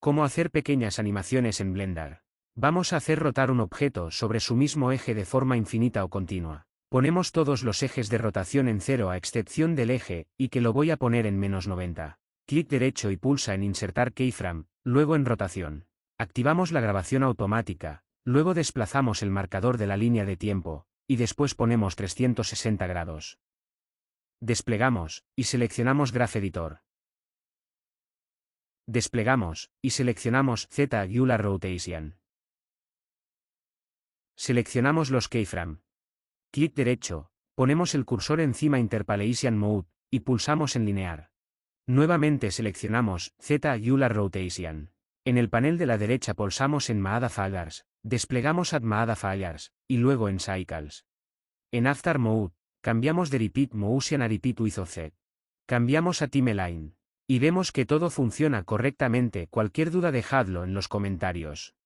Cómo hacer pequeñas animaciones en Blender. Vamos a hacer rotar un objeto sobre su mismo eje de forma infinita o continua. Ponemos todos los ejes de rotación en 0 a excepción del eje, y que lo voy a poner en -90. Clic derecho y pulsa en Insertar Keyframe, luego en Rotación. Activamos la grabación automática, luego desplazamos el marcador de la línea de tiempo, y después ponemos 360 grados. Desplegamos, y seleccionamos Graph Editor. Desplegamos, y seleccionamos Z-Angular Rotation. Seleccionamos los keyframe. Clic derecho, ponemos el cursor encima Interpolation Mode, y pulsamos en Linear. Nuevamente seleccionamos Z-Angular Rotation. En el panel de la derecha pulsamos en Maada Fallars, desplegamos Add Maada Fallars, y luego en Cycles. En After Mode, cambiamos de Repeat Motion a Repeat with Offset. Cambiamos a Timeline. Y vemos que todo funciona correctamente. Cualquier duda dejadlo en los comentarios.